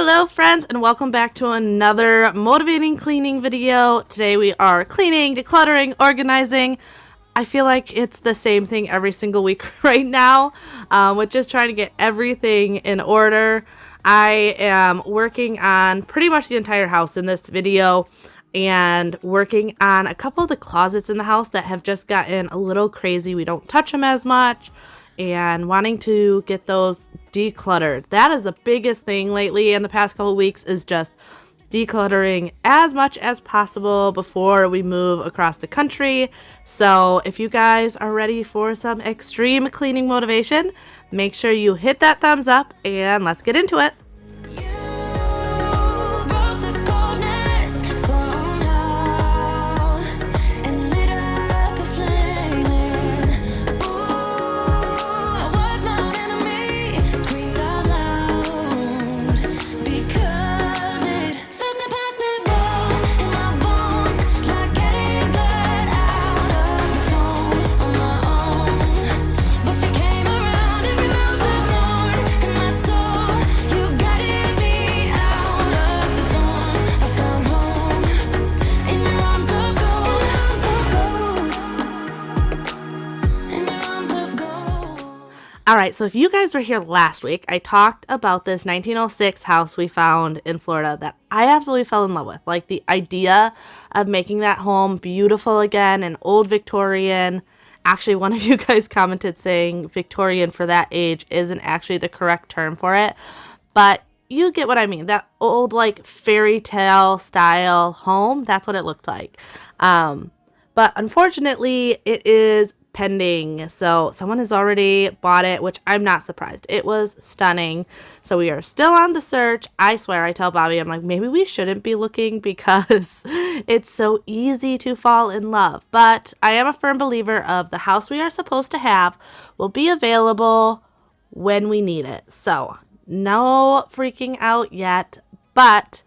Hello friends, and welcome back to another motivating cleaning video. Today we are cleaning, decluttering, organizing. I feel like it's the same thing every single week right now, with just trying to get everything in order. I am working on pretty much the entire house in this video and working on a couple of the closets in the house that have just gotten a little crazy. We don't touch them as much and wanting to get those decluttered. That is the biggest thing lately in the past couple of weeks, is just decluttering as much as possible before we move across the country. So if you guys are ready for some extreme cleaning motivation, make sure you hit that thumbs up and let's get into it. Alright, so if you guys were here last week, I talked about this 1906 house we found in Florida that I absolutely fell in love with. Like, the idea of making that home beautiful again and old Victorian. Actually, one of you guys commented saying Victorian for that age isn't actually the correct term for it. But you get what I mean. That old, like, fairy tale style home, that's what it looked like. But unfortunately, it is pending. So someone has already bought it, which I'm not surprised. It was stunning. So we are still on the search. I swear, I tell Bobby, I'm like, maybe we shouldn't be looking because it's so easy to fall in love. But I am a firm believer of the house we are supposed to have will be available when we need it. So no freaking out yet, but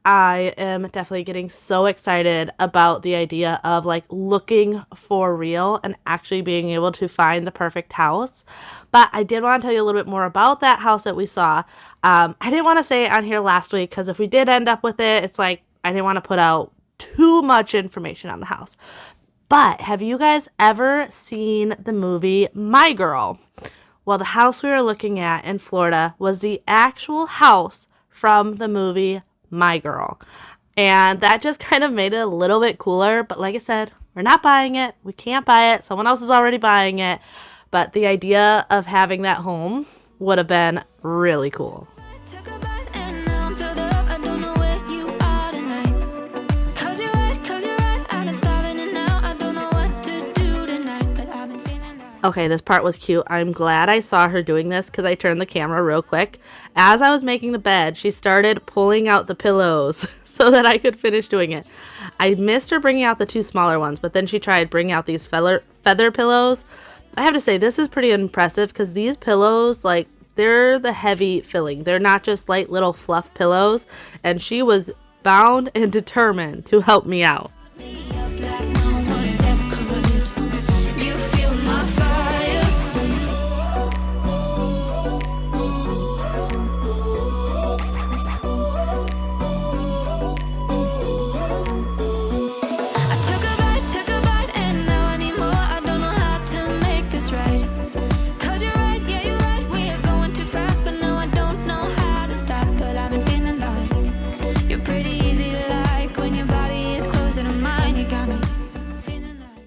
I am definitely getting so excited about the idea of like looking for real and actually being able to find the perfect house. But I did want to tell you a little bit more about that house that we saw. I didn't want to say it on here last week because if we did end up with it, it's like I didn't want to put out too much information on the house. But have you guys ever seen the movie My Girl? Well, the house we were looking at in Florida was the actual house from the movie My Girl, and that just kind of made it a little bit cooler. But like I said, we're not buying it. We can't buy it. Someone else is already buying it, but the idea of having that home would have been really cool. Okay, this part was cute. I'm glad I saw her doing this because I turned the camera real quick. As I was making the bed, she started pulling out the pillows so that I could finish doing it. I missed her bringing out the two smaller ones, but then she tried bringing out these feather pillows. I have to say, this is pretty impressive because these pillows, like, they're the heavy filling. They're not just light little fluff pillows, and she was bound and determined to help me out.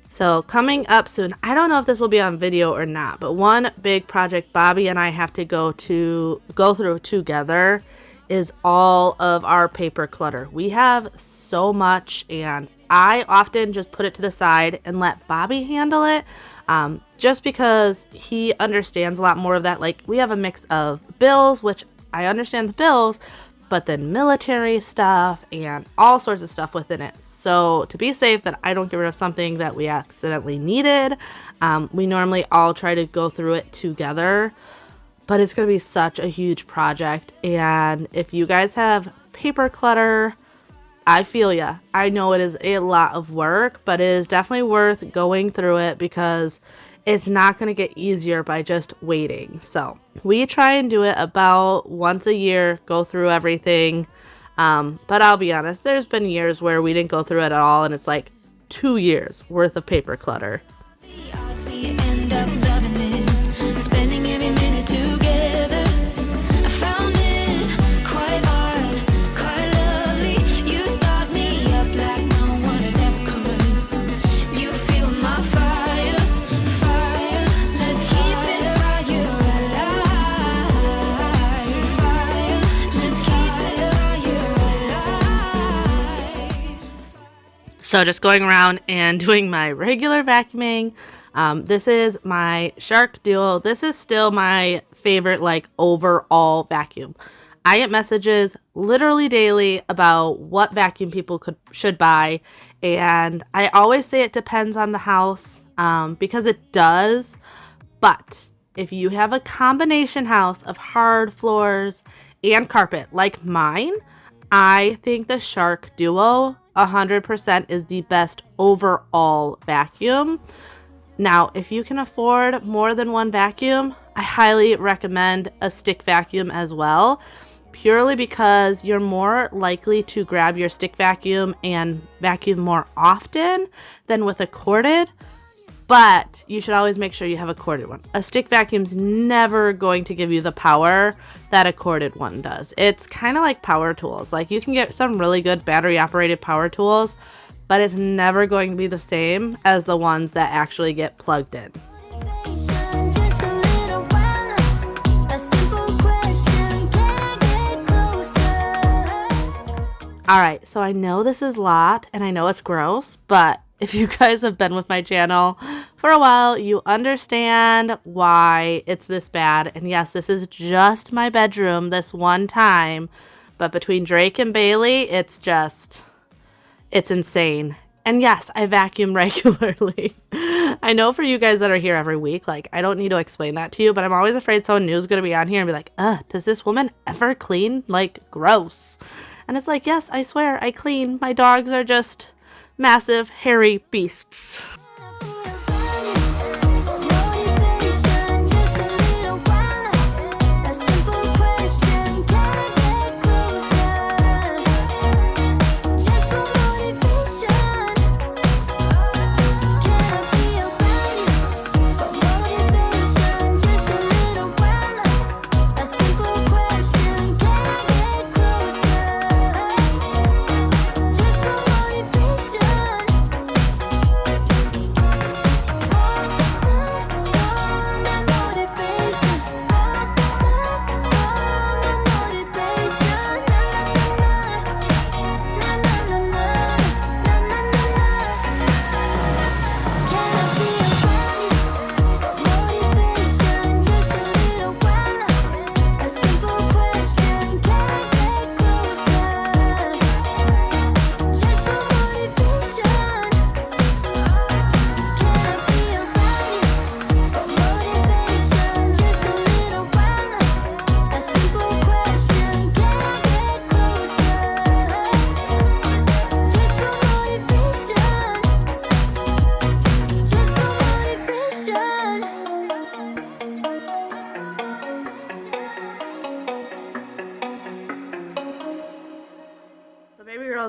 So coming up soon, I don't know if this will be on video or not, but one big project Bobby and I have to go through together is all of our paper clutter. We have so much, and I often just put it to the side and let Bobby handle it, just because he understands a lot more of that. Like, we have a mix of bills, which I understand the bills, but then military stuff and all sorts of stuff within it. So to be safe that I don't get rid of something that we accidentally needed, we normally all try to go through it together. But it's going to be such a huge project. And if you guys have paper clutter, I feel ya. I know it is a lot of work, but it is definitely worth going through it because it's not going to get easier by just waiting. So we try and do it about once a year, go through everything. But I'll be honest, there's been years where we didn't go through it at all, and it's like 2 years worth of paper clutter. So just going around and doing my regular vacuuming. This is my Shark Duo. This is still my favorite, like, overall vacuum. I get messages literally daily about what vacuum people should buy. And I always say it depends on the house, because it does. But if you have a combination house of hard floors and carpet like mine, I think the Shark Duo 100% is the best overall vacuum. Now, if you can afford more than one vacuum, I highly recommend a stick vacuum as well, purely because you're more likely to grab your stick vacuum and vacuum more often than with a corded. But you should always make sure you have a corded one. A stick vacuum's never going to give you the power that a corded one does. It's kind of like power tools. Like, you can get some really good battery operated power tools, but it's never going to be the same as the ones that actually get plugged in. Alright, so I know this is a lot and I know it's gross, but if you guys have been with my channel for a while, you understand why it's this bad. And yes, this is just my bedroom this one time, but between Drake and Bailey, it's insane. And yes, I vacuum regularly. I know for you guys that are here every week, like, I don't need to explain that to you, but I'm always afraid someone new is going to be on here and be like, does this woman ever clean? Like, gross. And it's like, yes, I swear, I clean. My dogs are just massive, hairy beasts.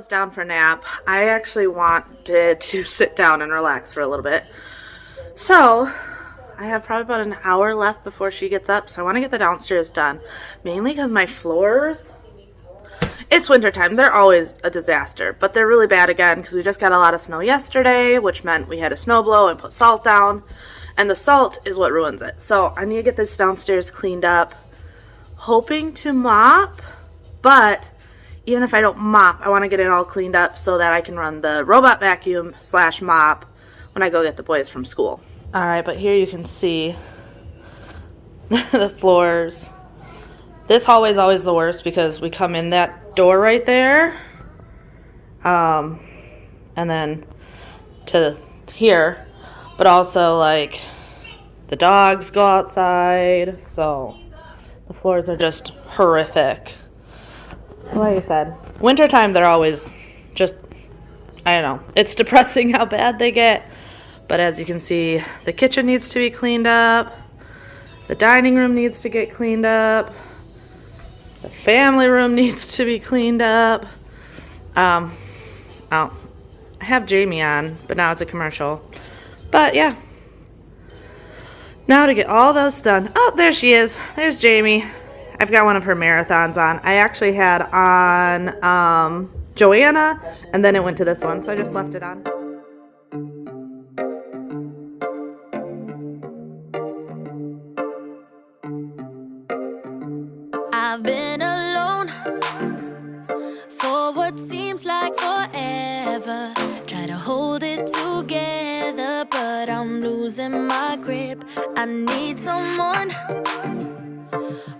Down for a nap. I actually wanted to sit down and relax for a little bit. So I have probably about an hour left before she gets up. So I want to get the downstairs done. Mainly because my floors, it's wintertime. They're always a disaster. But they're really bad again because we just got a lot of snow yesterday, which meant we had to snow blow and put salt down. And the salt is what ruins it. So I need to get this downstairs cleaned up. Hoping to mop, but even if I don't mop, I want to get it all cleaned up so that I can run the robot vacuum / mop when I go get the boys from school. Alright, but here you can see the floors. This hallway is always the worst because we come in that door right there. And then to here. But also, like, the dogs go outside. So the floors are just horrific. Like I said, wintertime, they're always just, I don't know, it's depressing how bad they get. But as you can see, the kitchen needs to be cleaned up. The dining room needs to get cleaned up. The family room needs to be cleaned up. Oh, I have Jamie on, but now it's a commercial. But yeah. Now to get all those done. Oh, there she is. There's Jamie. I've got one of her marathons on. I actually had on Joanna, and then it went to this one, so I just left it on. I've been alone for what seems like forever. Try to hold it together, but I'm losing my grip. I need someone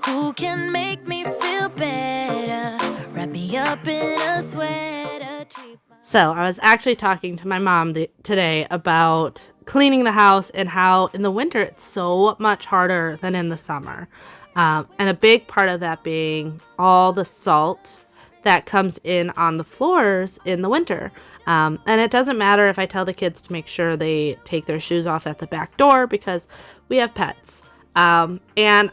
who can make me feel better. Wrap me up in a sweater. So I was actually talking to my mom today about cleaning the house and how in the winter it's so much harder than in the summer. And a big part of that being all the salt that comes in on the floors in the winter. And it doesn't matter if I tell the kids to make sure they take their shoes off at the back door because we have pets. And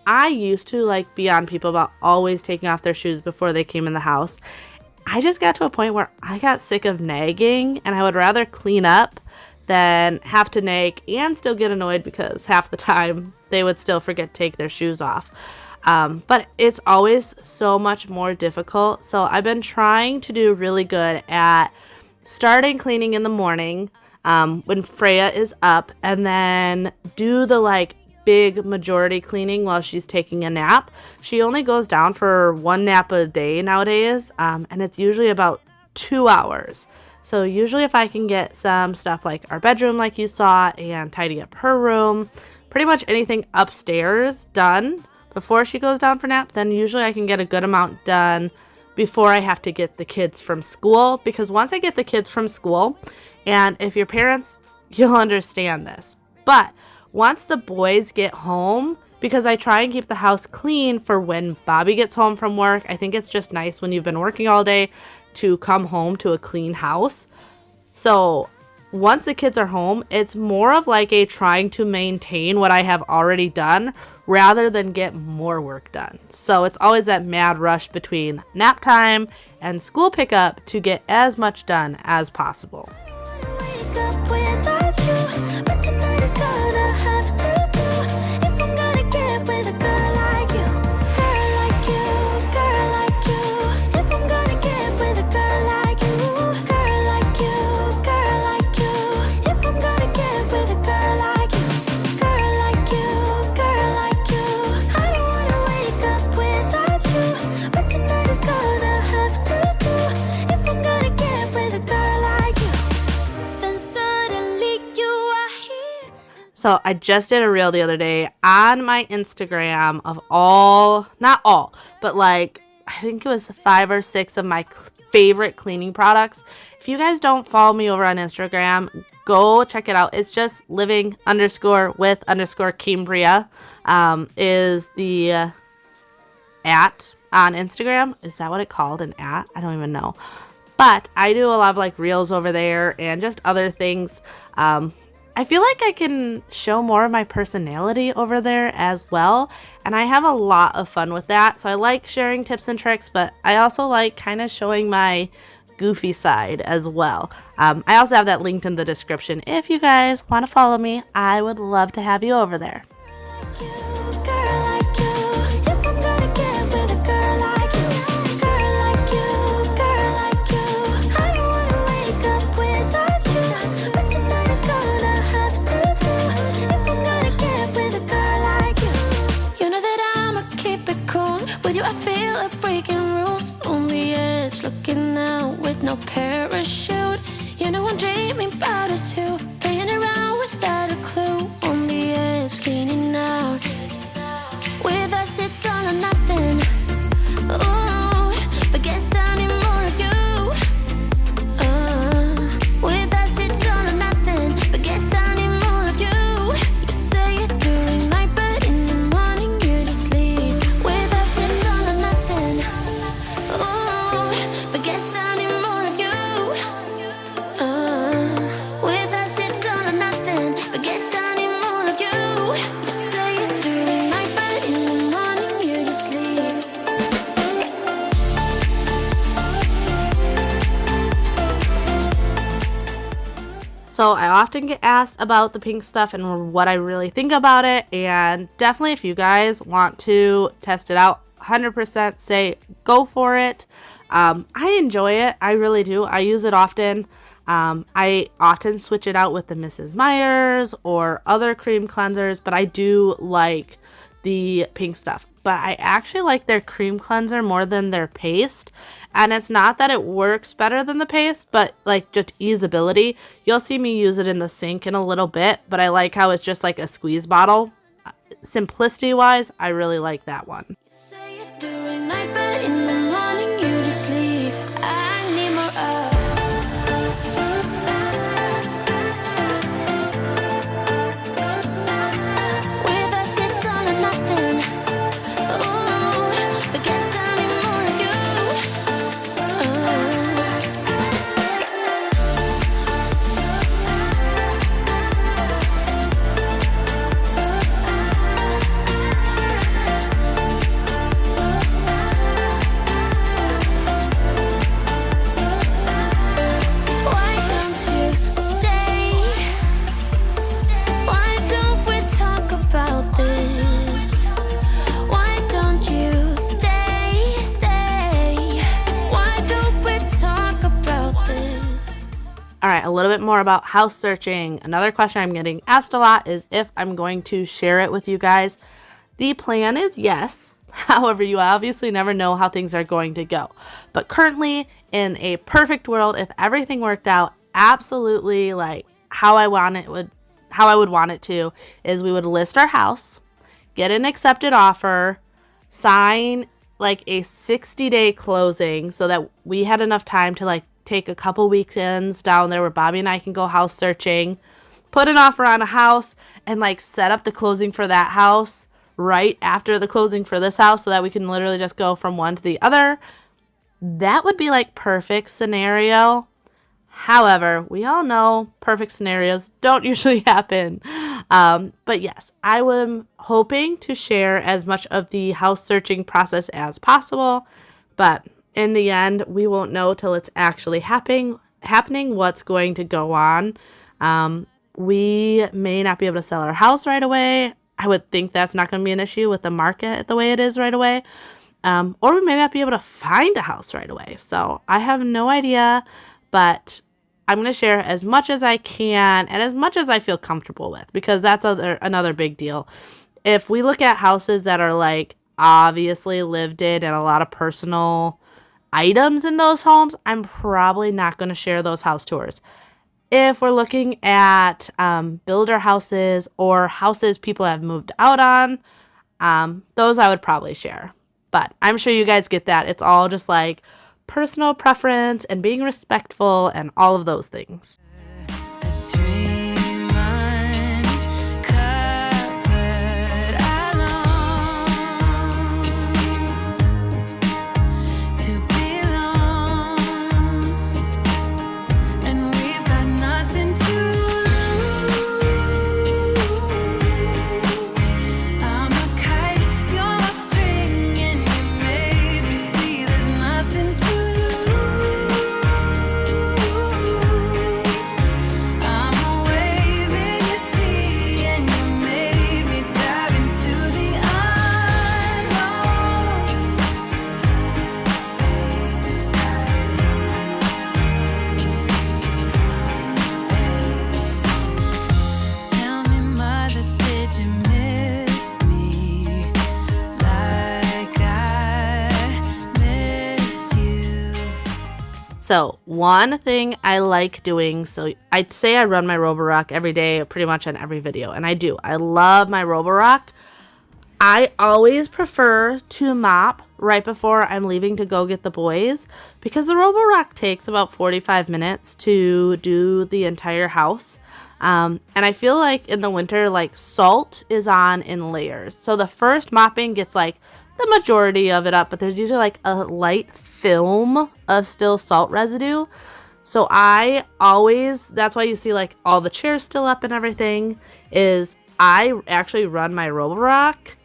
I used to be on people about always taking off their shoes before they came in the house. I just got to a point where I got sick of nagging, and I would rather clean up than have to nag and still get annoyed because half the time they would still forget to take their shoes off. But it's always so much more difficult. So I've been trying to do really good at starting cleaning in the morning when Freya is up, and then do the big majority cleaning while she's taking a nap. She only goes down for one nap a day nowadays, and it's usually about 2 hours. So usually if I can get some stuff like our bedroom like you saw and tidy up her room, pretty much anything upstairs done before she goes down for nap, then usually I can get a good amount done before I have to get the kids from school. Because once I get the kids from school, and if you're parents, you'll understand this, but once the boys get home, because I try and keep the house clean for when Bobby gets home from work, I think it's just nice when you've been working all day to come home to a clean house. So once the kids are home, it's more of a trying to maintain what I have already done rather than get more work done. So it's always that mad rush between nap time and school pickup to get as much done as possible. So I just did a reel the other day on my Instagram of not all, but I think it was 5 or 6 of my favorite cleaning products. If you guys don't follow me over on Instagram, go check it out. It's just living_with_Cambriea is the at on Instagram. Is that what it called, an at? I don't even know. But I do a lot of reels over there and just other things. I feel like I can show more of my personality over there as well, and I have a lot of fun with that. So I like sharing tips and tricks, but I also like kind of showing my goofy side as well. I also have that linked in the description. If you guys want to follow me, I would love to have you over there. No parachute, you know I'm dreaming about us too. Playing around without a clue. On the edge, cleaning out. With us it's all or nothing. Oh, but guess I need more of you. With us it's all or nothing. But guess I need more of you. You say it during night, but in the morning you just leave. With us it's all or nothing. Oh, but guess I need more of you. With us So I often get asked about the pink stuff and what I really think about it. And definitely if you guys want to test it out, 100% say go for it. I enjoy it. I really do. I use it often. I often switch it out with the Mrs. Meyer's or other cream cleansers, but I do like the pink stuff. But I actually like their cream cleanser more than their paste. And it's not that it works better than the paste, but like just easeability. You'll see me use it in the sink in a little bit, but I like how it's just like a squeeze bottle. Simplicity wise, I really like that one. Say it during night, but in the morning you just leave. I need more of. With us it's all or nothing. Ooh, but guess I need more of you. Why don't you stay? Why don't we talk about this? Why don't you stay? Why don't we talk about this? All right, a little bit more about house searching. Another question I'm getting asked a lot is if I'm going to share it with you guys. The plan is yes. However, you obviously never know how things are going to go. But currently, in a perfect world, if everything worked out absolutely like how I would want it to, is we would list our house, get an accepted offer, sign like a 60-day closing so that we had enough time to like take a couple weekends down there where Bobby and I can go house searching, put an offer on a house, and like set up the closing for that house right after the closing for this house so that we can literally just go from one to the other. That would be like perfect scenario. However, we all know perfect scenarios don't usually happen. But yes, I am hoping to share as much of the house searching process as possible. But in the end, we won't know till it's actually happening what's going to go on. We may not be able to sell our house right away. I would think that's not going to be an issue with the market the way it is right away. Or we may not be able to find a house right away. So I have no idea, but I'm going to share as much as I can and as much as I feel comfortable with, because that's another big deal. If we look at houses that are like obviously lived in and a lot of personal items in those homes, I'm probably not going to share those house tours. If we're looking at builder houses or houses people have moved out on, those I would probably share. But I'm sure you guys get that. It's all just like personal preference and being respectful and all of those things. So one thing I like doing, so I'd say I run my Robotic every day, pretty much on every video, and I do. I love my Robotic. I always prefer to mop right before I'm leaving to go get the boys, because the Robotic takes about 45 minutes to do the entire house. And I feel like in the winter, like salt is on in layers. So the first mopping gets like the majority of it up, but there's usually like a light film of still salt residue. So I always, that's why you see like all the chairs still up and everything, is I actually run my Robotic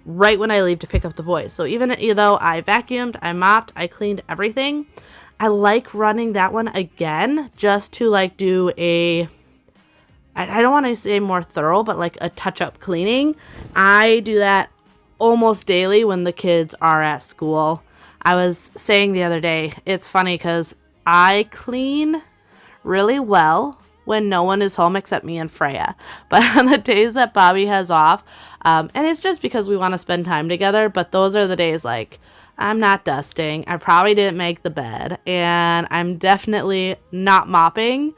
right when I leave to pick up the boys. So even though I vacuumed, I mopped, I cleaned everything, I like running that one again just to like do a I don't want to say more thorough, but like a touch-up cleaning. I do that almost daily when the kids are at school. I was saying the other day, it's funny because I clean really well when no one is home except me and Freya. But on the days that Bobby has off, and it's just because we want to spend time together, but those are the days like I'm not dusting, I probably didn't make the bed, and I'm definitely not mopping.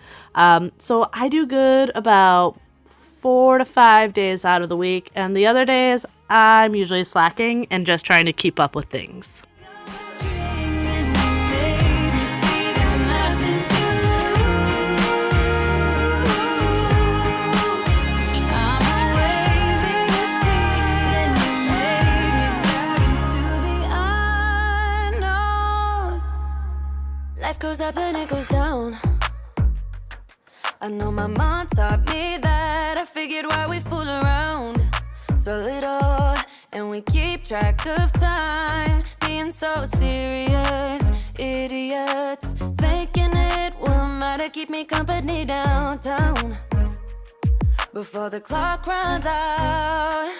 So I do good about 4 to 5 days out of the week, and the other days I'm usually slacking and just trying to keep up with things. Life goes up and it goes down. I know my mom taught me that. I figured why we fool around so little, and we keep track of time, being so serious, idiots, thinking it will matter, keep me company downtown before the clock runs out.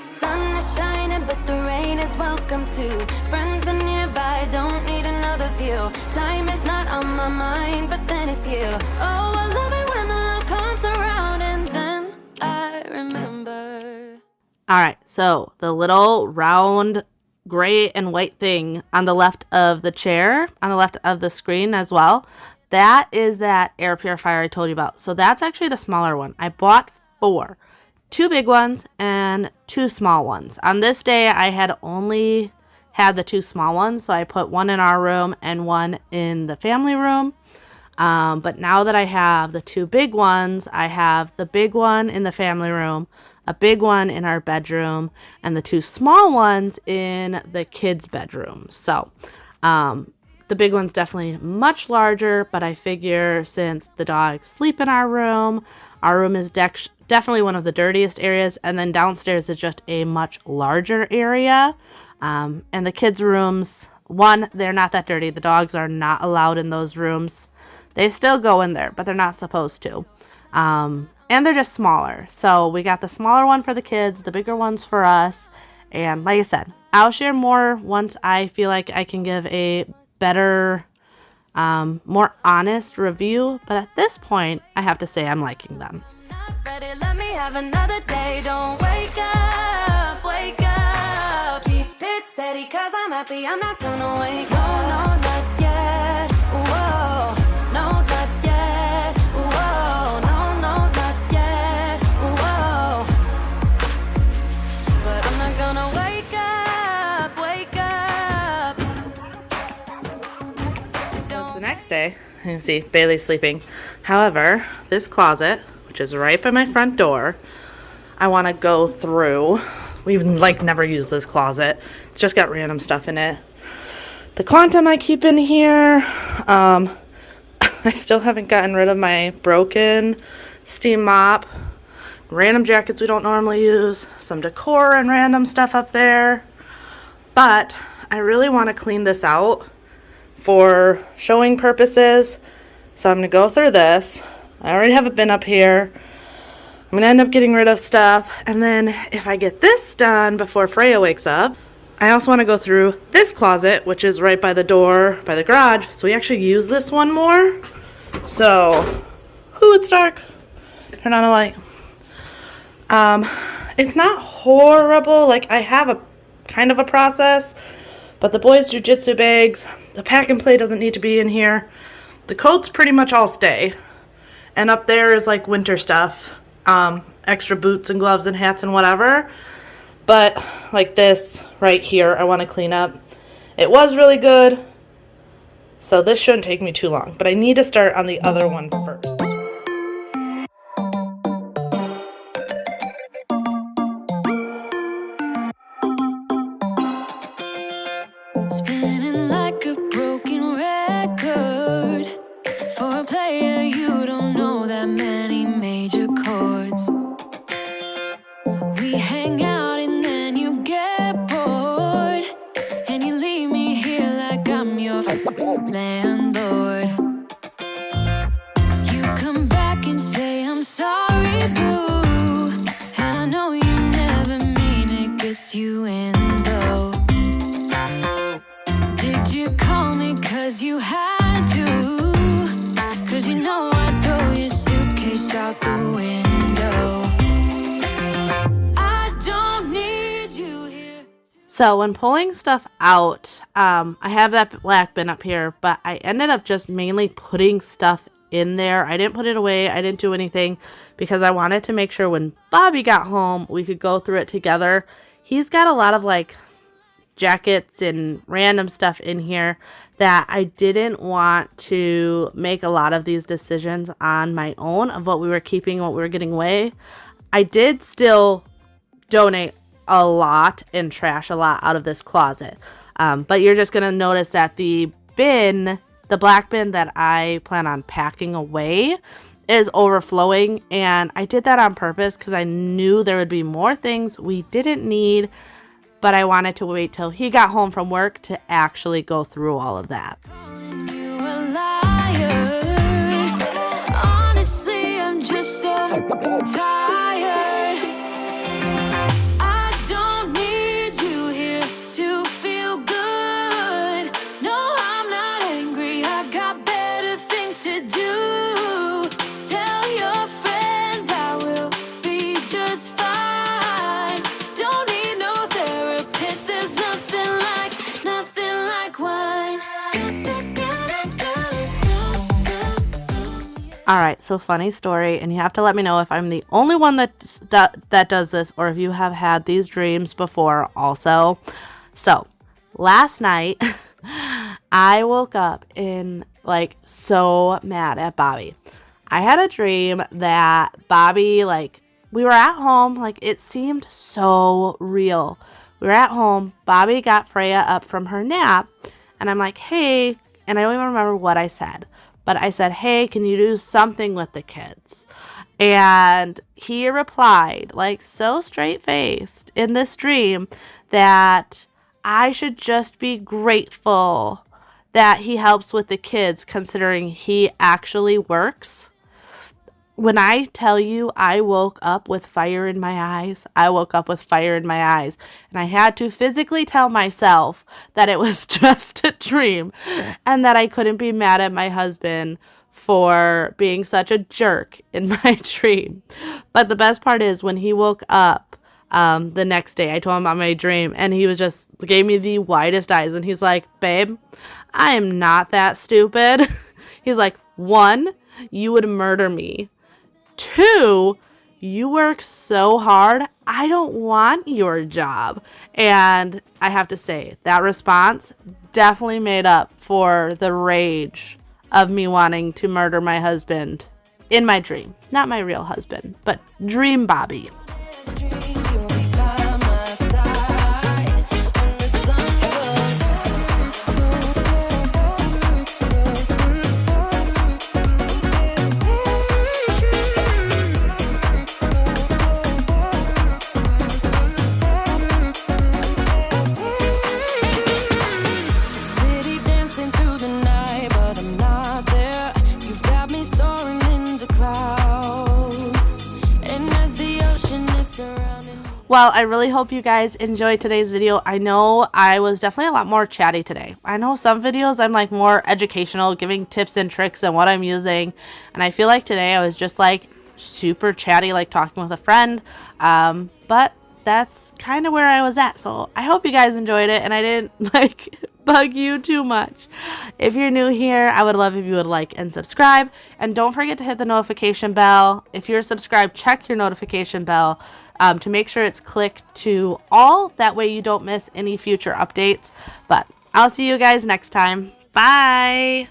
Sun is shining, but the rain is welcome too. Friends are nearby, don't need another view. Time is not on my mind, but then it's you. Oh, I love it when the love comes around, and then I remember. All right, so the little round gray and white thing on the left of the chair, on the left of the screen as well, that is that air purifier I told you about. So that's actually the smaller one. I bought 4. 2 big ones and 2 small ones. On this day, I had only had the 2 small ones, so I put one in our room and one in the family room. But now that I have the 2 big ones, I have the big one in the family room, a big one in our bedroom, and the 2 small ones in the kids' bedroom. So the big one's definitely much larger, but I figure since the dogs sleep in our room is definitely one of the dirtiest areas, and then downstairs is just a much larger area. And the kids' rooms, one, they're not that dirty. The dogs are not allowed in those rooms. They still go in there, but they're not supposed to. And they're just smaller. So we got the smaller one for the kids, the bigger ones for us. And like I said, I'll share more once I feel like I can give a better, more honest review. But at this point, I have to say I'm liking them. Ready, let me have another day. Don't wake up, wake up. Keep it steady, cause I'm happy. I'm not gonna wake up. No, not yet. Whoa, no, not yet. Whoa, no, not yet. Whoa. But I'm not gonna wake up, wake up. So it's the next day. You can see Bailey's sleeping. However, this closet, which is right by my front door, I want to go through. We've like never used this closet. It's just got random stuff in it. The quantum I keep in here. I still haven't gotten rid of my broken steam mop. Random jackets we don't normally use. Some decor and random stuff up there. But I really want to clean this out for showing purposes. So I'm going to go through this. I already have a bin up here. I'm going to end up getting rid of stuff. And then if I get this done before Freya wakes up, I also want to go through this closet, which is right by the door, by the garage. So we actually use this one more. So, ooh, it's dark. Turn on a light. It's not horrible. Like, I have a kind of a process. But the boys' jujitsu bags, the pack and play doesn't need to be in here. The coats pretty much all stay. And up there is like winter stuff, extra boots and gloves and hats and whatever. But like this right here, I want to clean up. It was really good, so this shouldn't take me too long. But I need to start on the other one first. Spinning like a broken record. For a player, you don't know that many major chords. We hang out and then you get bored, and you leave me here like I'm your landlord. You come back and say I'm sorry. So when pulling stuff out, I have that black bin up here, but I ended up just mainly putting stuff in there. I didn't put it away. I didn't do anything because I wanted to make sure when Bobby got home, we could go through it together. He's got a lot of like jackets and random stuff in here that I didn't want to make a lot of these decisions on my own of what we were keeping, what we were getting away. I did still donate a lot and trash a lot out of this closet. But you're just going to notice that the bin, the black bin that I plan on packing away is overflowing. And I did that on purpose because I knew there would be more things we didn't need. But I wanted to wait till he got home from work to actually go through all of that. Honestly, I'm just so tired. I don't need you here to feel good. No, I'm not angry. I got better things to do. Tell your friends I will be just fine. Don't need no therapist. There's nothing like wine. All right, so funny story, and you have to let me know if I'm the only one that does this or if you have had these dreams before also. So, last night, I woke up in like so mad at Bobby. I had a dream that Bobby, like, we were at home, like it seemed so real. We were at home, Bobby got Freya up from her nap, and I'm like, hey, and I don't even remember what I said. But I said, hey, can you do something with the kids? And he replied, like so straight-faced in this dream, that I should just be grateful that he helps with the kids considering he actually works. When I tell you I woke up with fire in my eyes, I woke up with fire in my eyes. And I had to physically tell myself that it was just a dream and that I couldn't be mad at my husband for being such a jerk in my dream. But the best part is when he woke up the next day, I told him about my dream and he was just gave me the widest eyes. And he's like, babe, I am not that stupid. He's like, 1, you would murder me. 2, you work so hard, I don't want your job. And I have to say, that response definitely made up for the rage of me wanting to murder my husband in my dream. Not my real husband, but Dream Bobby. Well, I really hope you guys enjoyed today's video. I know I was definitely a lot more chatty today. I know some videos I'm like more educational, giving tips and tricks and what I'm using. And I feel like today I was just like super chatty, like talking with a friend. But that's kind of where I was at. So I hope you guys enjoyed it and I didn't like bug you too much. If you're new here, I would love if you would like and subscribe. And don't forget to hit the notification bell. If you're subscribed, check your notification bell to make sure it's clicked to all. That way you don't miss any future updates. But I'll see you guys next time. Bye!